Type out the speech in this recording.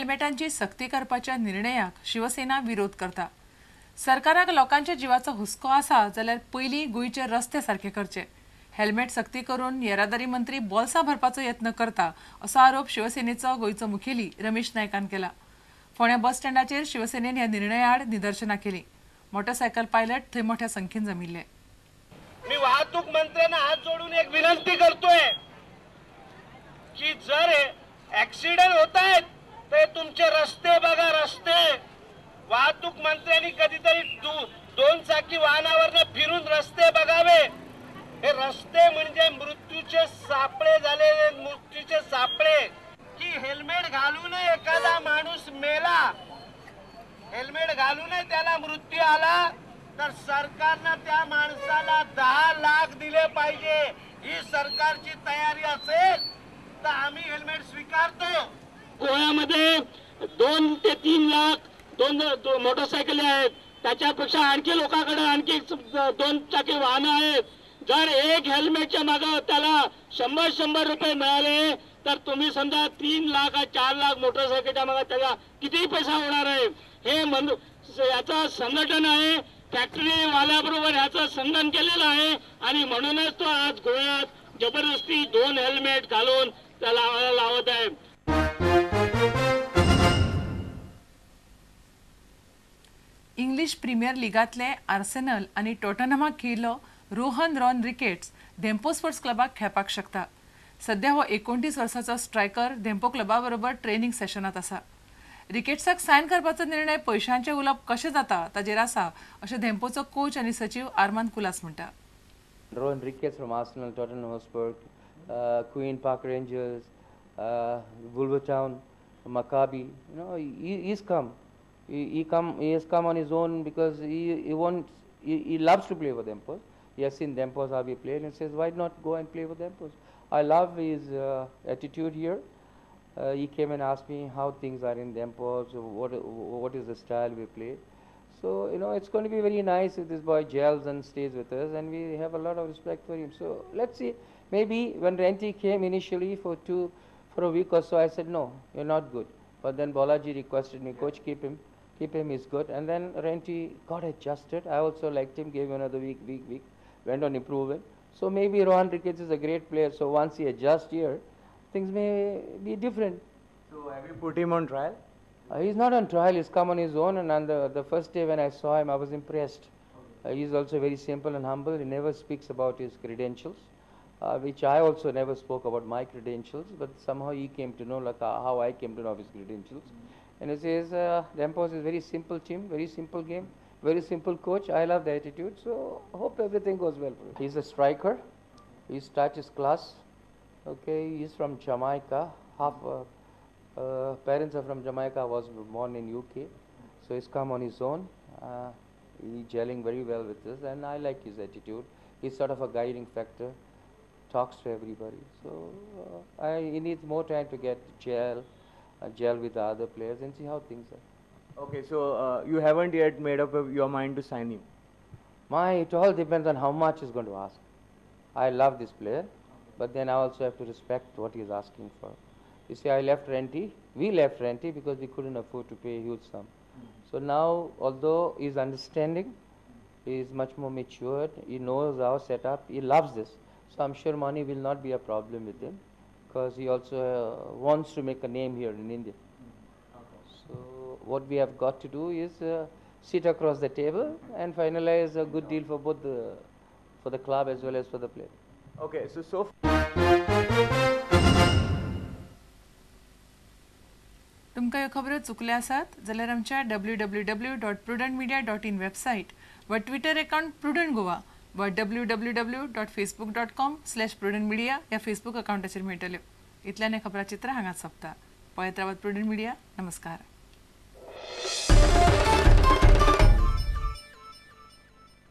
हेल्मेटांची सक्ती करपाच्या निर्णयाक शिवसेना विरोध करता। सरकाराक लोकांच्या जीवाचो हुस्को आसा जाल्यार पयलीं गोंयचे रस्ते सारखे करचे। हेल्मेट सक्ती करून येरादारी मंत्री बोल्सां भरपाचो यत्न करता असो आरोप शिवसेनेचो गोंयचो मुखेली रमेश नायकान केला। फोंड्या बस स्टँडाचेर शिवसेनेन ह्या निर्णयाआड निदर्शनां केली। मोटरसायकल पायलट थंय मोठ्या संख्येन जमिल्ले। मी वाहतूक मंत्र्यांना हात जोडून एक विनंती करतोय की जर ऍक्सिडेंट होत आहेत तर तुमचे रस्ते बघा, रस्ते। वाहतूक मंत्र्यांनी कधीतरी दोन चाकी वाहनावर फिरून रस्ते बघावे। हे रस्ते म्हणजे मृत्यूचे सापळे झालेले, मृत्यूचे सापळे। की हेल्मेट घालून एखादा माणूस मेला, हेल्मेट घालून त्याला मृत्यू आला तर सरकारने त्या माणसाला 10 लाख दिले पाहिजे। ही सरकारची तयारी असेल तर आम्ही हेल्मेट स्वीकारतो। गोव्यामध्ये 2 ते 3 लाख दोन मोटरसायकल आहेत, त्याच्यापेक्षा आणखी लोकांकडे आणखी 2 चाकी वाहनं आहेत। जर एक हेल्मेटच्या मागे त्याला 100 रुपये मिळाले तर तुम्ही समजा 3 लाख 4 लाख मोटरसायकलच्या मागे त्याला किती पैसा होणार आहे। हे याचा संघटन आहे, फॅक्टरी वाल्याबरोबर याचं संगणन केलेलं आहे आणि म्हणूनच तो आज गोव्यात जबरदस्ती 2 हेल्मेट घालून त्याला लावत आहे। इंग्लिश प्रीमियर लीगातले आर्सेनल आणि टॉटनहमाक खेळिल्लो Rohan Ron Ricketts Dempo sports क्लबाक खेळपाक शकता। सध्या हो 29 वर्साचो स्ट्रायकर धेंपो क्लबा बरोबर ट्रेनिंग सेशनात आसा। रिकेट्साक सायन करपाचो निर्णय पैशांचे उलोवप कशें जाता ताजेर आसा अशें धेंपोचो कोच आनी सचिव आर्मान कुलास म्हणटा। Rowan Ricketts from Arsenal, Tottenham Hotspur, Queen Park Rangers, Wolverhampton, Maccabi. You know, he's come. He has come on his own because he loves to play for Dempos. He has seen Dempos how we play and he says, why not go and play for Dempos? I love his attitude here. He came and asked me how things are in Dempos, what is the style we play. So, you know, it's going to be very nice if this boy gels and stays with us, and we have a lot of respect for him. So, let's see. Maybe when Renty came initially for a week or so, I said, no, you're not good. But then Balaji requested me, coach, keep him, he's good. And then Renty got adjusted. I also liked him, gave him another week, went on improving. So maybe Rowan Ricketts is a great player, so once he adjusts here, things may be different. So have you put him on trial? He's not on trial, he's come on his own, and on the first day when I saw him, I was impressed. He's also very simple and humble. He never speaks about his credentials, which I also never spoke about my credentials, but somehow he came to know, like how I came to know of his credentials. And he says, Dempos is a very simple team, very simple game, very simple coach. I love the attitude, so I hope everything goes well for him. He's a striker. His touch is class. Okay, he's from Jamaica. Parents are from Jamaica, was born in UK. So he's come on his own. He's gelling very well with us, and I like his attitude. He's sort of a guiding factor, talks to everybody. So he needs more time to get gel with the other players and see how things are. Okay, so you haven't yet made up your mind to sign him? It all depends on how much he's going to ask. I love this player, but then I also have to respect what he's asking for. You see, we left Renty because we couldn't afford to pay a huge sum. So now, although he's understanding, he's much more matured, he knows our setup, he loves this. So I'm sure money will not be a problem with him, because he also wants to make a name here in India. So what we have got to do is sit across the table and finalize a good deal for both for the club as well as for the player. Okay, so तुमकां ह्यो खबरो चुकल्या आसात जाल्यार आमच्या www.prudentmedia.in website वा Twitter account prudent Goa वा www.facebook.com/prudentmedia ह्या Facebook अकाउंटाचेर मेळटल्यो। इतल्यान हे खबराचित्र हांगाच सोंपता। पळयत रावात प्रुडंट मिडिया। नमस्कार।